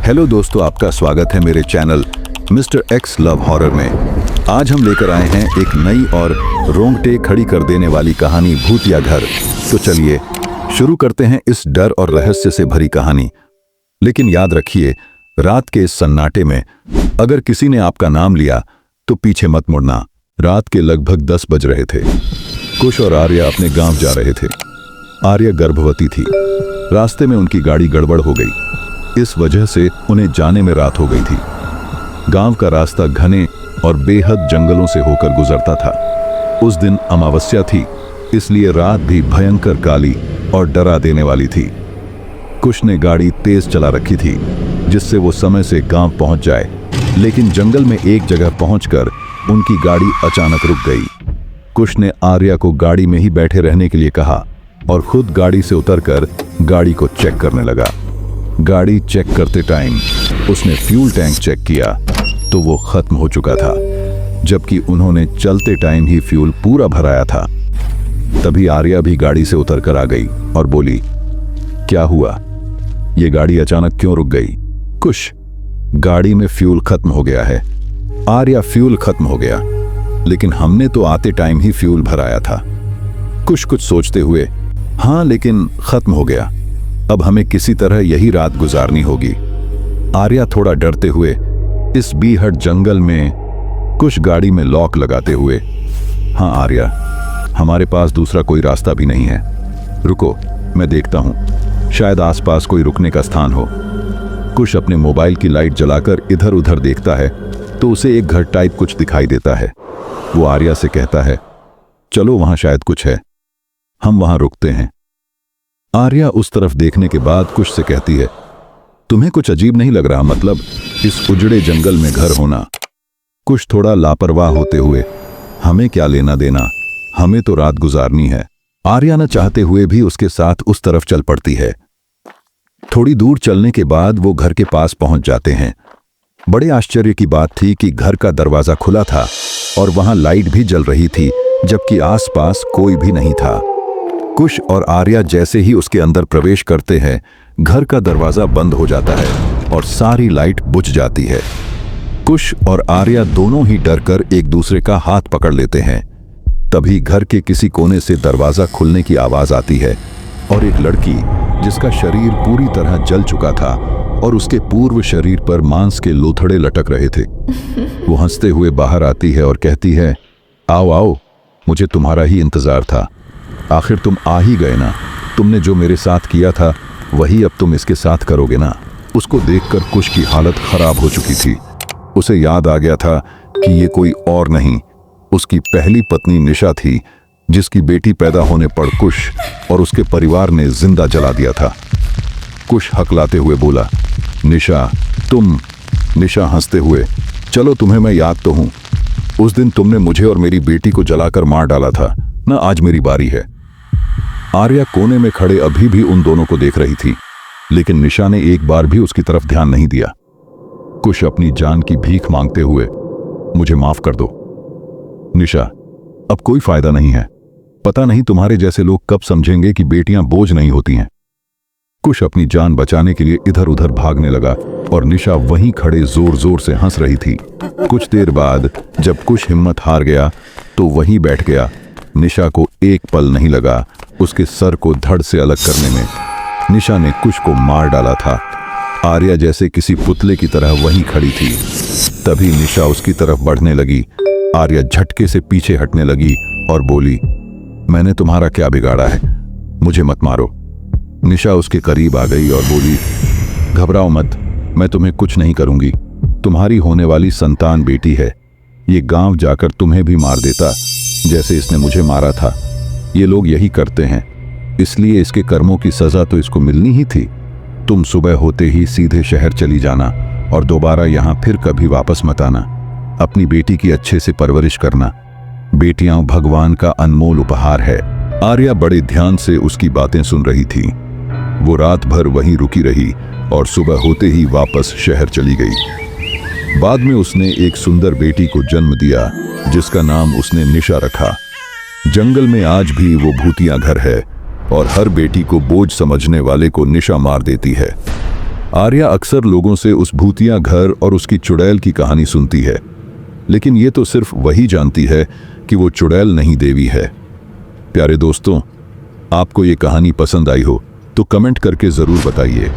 Hello दोस्तों, आपका स्वागत है मेरे channel mister x love horror में। आज हम लेकर आए हैं एक नई और रोंगटे खड़ी कर देने वाली कहानी, भूतिया घर। तो चलिए शुरू करते हैं इस डर और रहस्य से भरी कहानी। लेकिन याद रखिए, रात के इस सन्नाटे में अगर किसी ने आपका नाम लिया तो पीछे मत मुड़ना। रात के लगभग 10 बज रहे थे। कुश और आर्या अपने गांव जा रहे थे। आर्या गर्भवती थी। रास्ते में उनकी गाड़ी गड़बड़ हो गई। इस वजह से उन्हें जाने में रात हो गई थी। गांव का रास्ता घने और बेहद जंगलों से होकर गुजरता था। उस दिन अमावस्या थी, इसलिए रात भी भयंकर काली और डरा देने वाली थी। कुश ने गाड़ी तेज चला रखी थी जिससे वो समय से गांव पहुंच जाए, लेकिन जंगल में एक जगह पहुंचकर उनकी गाड़ी अचानक रुक गई। कुश ने आर्या को गाड़ी में ही बैठे रहने के लिए कहा और खुद गाड़ी से उतरकर गाड़ी को चेक करने लगा। गाड़ी चेक करते टाइम उसने फ्यूल टैंक चेक किया तो वो खत्म हो चुका था, जबकि उन्होंने चलते टाइम ही फ्यूल पूरा भराया था। तभी आर्या भी गाड़ी से उतरकर आ गई और बोली, क्या हुआ? ये गाड़ी अचानक क्यों रुक गई? कुश, गाड़ी में फ्यूल खत्म हो गया है। आर्या, फ्यूल खत्म हो गया, लेकिन हमने तो आते टाइम ही फ्यूल भराया था। कुछ सोचते हुए, हाँ लेकिन खत्म हो गया, अब हमें किसी तरह यही रात गुजारनी होगी। आर्या थोड़ा डरते हुए इस बीहड़ जंगल में, कुछ गाड़ी में लॉक लगाते हुए, हाँ आर्या, हमारे पास दूसरा कोई रास्ता भी नहीं है। रुको, मैं देखता हूं, शायद आसपास कोई रुकने का स्थान हो। कुश अपने मोबाइल की लाइट जलाकर इधर उधर देखता है तो उसे एक घर टाइप कुछ दिखाई देता है। वो आर्या से कहता है, चलो वहां शायद कुछ है, हम वहां रुकते हैं। आर्या उस तरफ देखने के बाद कुश से कहती है, तुम्हें कुछ अजीब नहीं लग रहा? मतलब इस उजड़े जंगल में घर होना? कुश थोड़ा लापरवाह होते हुए, हमें क्या लेना देना, हमें तो रात गुजारनी है। आर्या न चाहते हुए भी उसके साथ उस तरफ चल पड़ती है। थोड़ी दूर चलने के बाद वो घर के पास पहुंच जाते हैं। बड़े आश्चर्य की बात थी कि घर का दरवाजा खुला था और वहां लाइट भी जल रही थी, जबकि आसपास कोई भी नहीं था। कुश और आर्या जैसे ही उसके अंदर प्रवेश करते हैं, घर का दरवाजा बंद हो जाता है और सारी लाइट बुझ जाती है। कुश और आर्या दोनों ही डरकर एक दूसरे का हाथ पकड़ लेते हैं। तभी घर के किसी कोने से दरवाजा खुलने की आवाज आती है और एक लड़की, जिसका शरीर पूरी तरह जल चुका था और उसके पूर्व शरीर पर मांस के लोथड़े लटक रहे थे, वो हंसते हुए बाहर आती है और कहती है, आओ आओ, मुझे तुम्हारा ही इंतजार था। आखिर तुम आ ही गए ना। तुमने जो मेरे साथ किया था वही अब तुम इसके साथ करोगे ना। उसको देखकर कुश की हालत खराब हो चुकी थी। उसे याद आ गया था कि ये कोई और नहीं, उसकी पहली पत्नी निशा थी, जिसकी बेटी पैदा होने पर कुश और उसके परिवार ने जिंदा जला दिया था। कुश हकलाते हुए बोला, निशा, तुम? निशा हंसते हुए, चलो तुम्हें मैं याद तो हूं। उस दिन तुमने मुझे और मेरी बेटी को जलाकर मार डाला था ना, आज मेरी बारी है। आर्या कोने में खड़े अभी भी उन दोनों को देख रही थी, लेकिन निशा ने एक बार भी उसकी तरफ ध्यान नहीं दिया। कुश अपनी जान की भीख मांगते हुए, मुझे माफ कर दो निशा, अब कोई फायदा नहीं है। पता नहीं तुम्हारे जैसे लोग कब समझेंगे कि बेटियां बोझ नहीं होती हैं। कुश अपनी जान बचाने के लिए इधर उधर भागने लगा और निशा वहीं खड़े जोर जोर से हंस रही थी। कुछ देर बाद जब कुश हिम्मत हार गया तो वहीं बैठ गया। निशा को एक पल नहीं लगा उसके सर को धड़ से अलग करने में। निशा ने कुश को मार डाला था। आर्या जैसे किसी पुतले की तरह वहीं खड़ी थी। तभी निशा उसकी तरफ बढ़ने लगी। आर्या झटके से पीछे हटने लगी और बोली, मैंने तुम्हारा क्या बिगाड़ा है? मुझे मत मारो। निशा उसके करीब आ गई और बोली, घबराओ मत, मैं तुम्हें कुछ नहीं करूंगी। तुम्हारी होने वाली संतान बेटी है। ये गांव जाकर तुम्हें भी मार देता जैसे इसने मुझे मारा था। ये लोग यही करते हैं, इसलिए इसके कर्मों की सजा तो इसको मिलनी ही थी। तुम सुबह होते ही सीधे शहर चली जाना और दोबारा यहाँ फिर कभी वापस मत आना। अपनी बेटी की अच्छे से परवरिश करना। बेटियां भगवान का अनमोल उपहार है। आर्या बड़े ध्यान से उसकी बातें सुन रही थी। वो रात भर वहीं रुकी रही और सुबह होते ही वापस शहर चली गई। बाद में उसने एक सुंदर बेटी को जन्म दिया, जिसका नाम उसने निशा रखा। जंगल में आज भी वो भूतिया घर है और हर बेटी को बोझ समझने वाले को निशा मार देती है। आर्या अक्सर लोगों से उस भूतिया घर और उसकी चुड़ैल की कहानी सुनती है, लेकिन ये तो सिर्फ वही जानती है कि वो चुड़ैल नहीं देवी है। प्यारे दोस्तों, आपको ये कहानी पसंद आई हो तो कमेंट करके ज़रूर बताइए।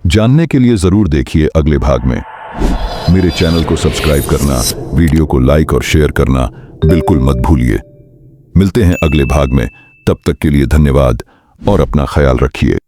जानने के लिए ज़रूर देखिए अगले भाग में। मेरे चैनल को सब्सक्राइब करना, वीडियो को लाइक और शेयर करना बिल्कुल मत भूलिए। मिलते हैं अगले भाग में, तब तक के लिए धन्यवाद और अपना ख्याल रखिए।